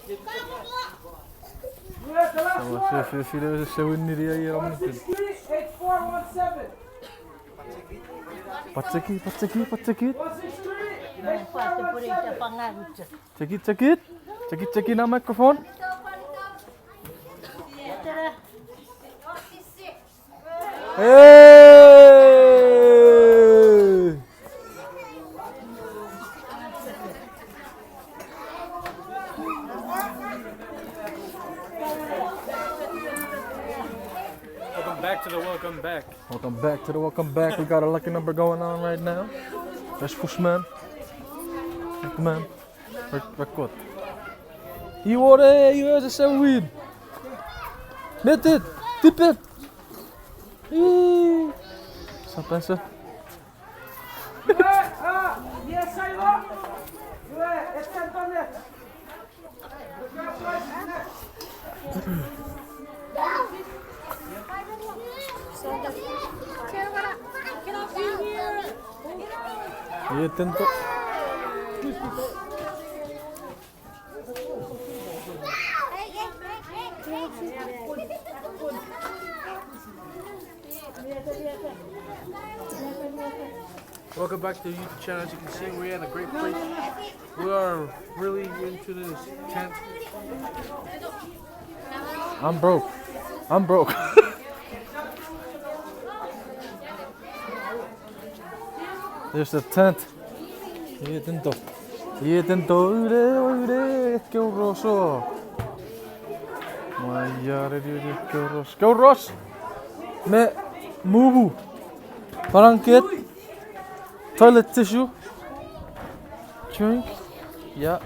Se win hier om te. Patsaki. Check na microphone. Hey! Welcome back to the welcome back. We got a lucky number going on right now. That's Pushman. Man. Record. You are the same win. Net it. Tip it. Sampai se. Iya tentu. Welcome back to the YouTube channel. As you can see, we're at a great place. We are really into this tent. I'm broke. There's a tent. Iya tentu. Ure, que horroroso. Maiare dia que horroroso. Que horroroso. Me mubu. Blanket. Toilet tissue. Drink. Yeah.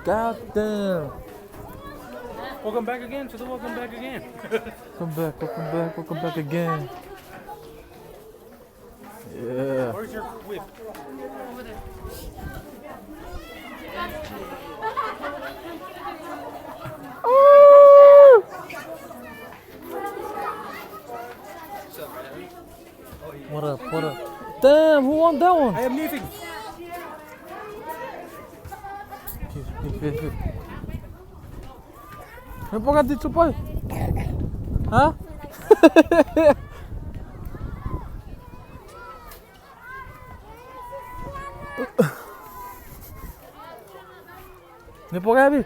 God damn. Welcome back again to the welcome back again. Welcome back again. Yeah. Where's your whip? Over there. What up? Damn, who won that one? I am leaving. Kenapa ganti cupai? Hah? Kenapa ganti?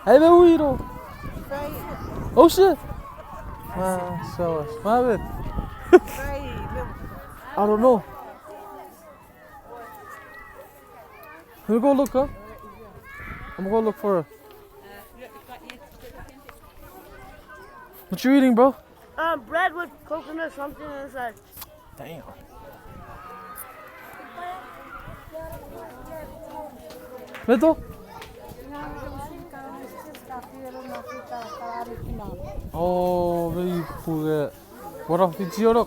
Hey, Wiro. Oh shit. So what it? I don't know. Can we go look, huh? I'm gonna go look for her. What you eating, bro? Bread with coconut something inside. Damn. Beto? Oh, very poor. What of it's your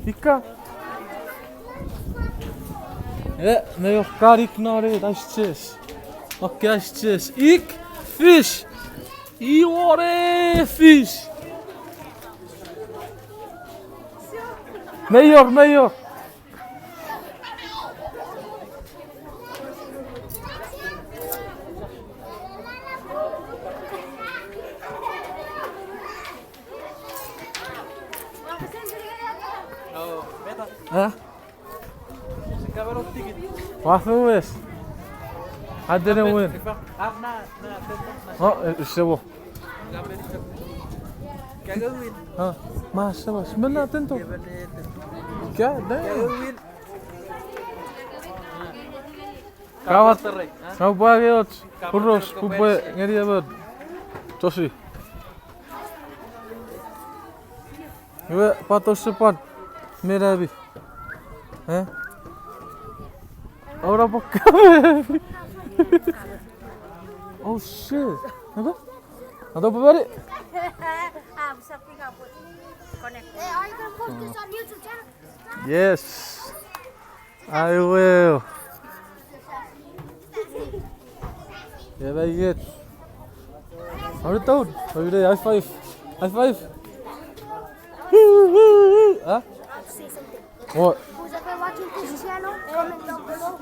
Ika? Yeah, nee, of karik naar dat is chess. Okay, is chess. Ik fish. Iore fish. Mayor. Hah? Wat voor is? I didn't win. Oh, is zo. Ah, mas sama. Sebenarnya tentu. God damn. Kawat. Kau bagiot. Urus, kupe ngeri abad. Tosi. Iwe patos sepat. Merah bi. Hah? Ora pakai. Oh shit. Apa? Ada apa balik? Bisa put connect. Are you gonna post this on YouTube channel? Yes. I will. Yeah, very good. How are you doing? High five. High five. Ah? want to say something. What? Who's ever watching this channel, comment down below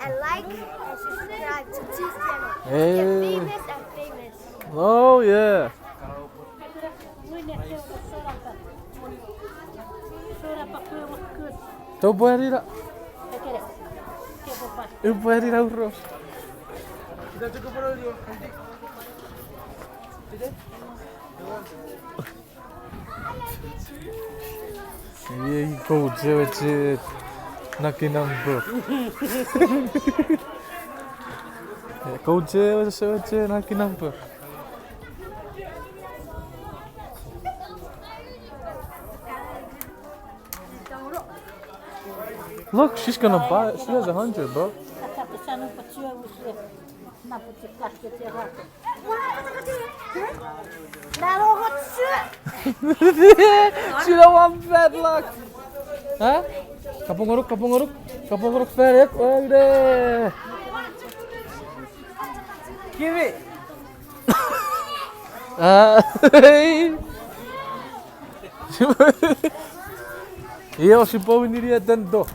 and like and subscribe to this channel. Hey. Get famous and famous. Oh yeah. Então pode ir lá. Eu pode ir ao rosto. Kita cukup baru dia. E aí, coach, eu te naki number. Coach, eu te naki number. Look, she's gonna buy it. She has 100, bro. She don't want bad luck. Hah? Kapung uruk, ferek. Oh, deh. Give it. Hey. Io si può venire dentro.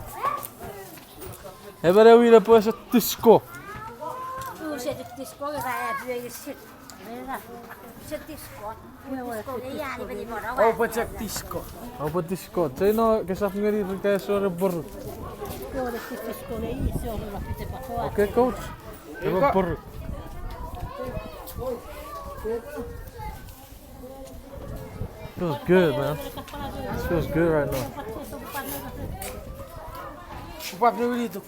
E per avere poi se tisco. Oh, pacak disco. Apa tisco? Cino che sa ngeri perché sore bor. Okay, coach. Eva bor. Feels good, man. This feels good right now. Upap dia beli tu.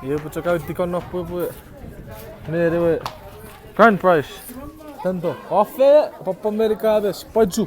Iya, pucuk kau tikon apa pun. Ni dia. Grand price. Tanto. Off apa Amerika habis. Paju.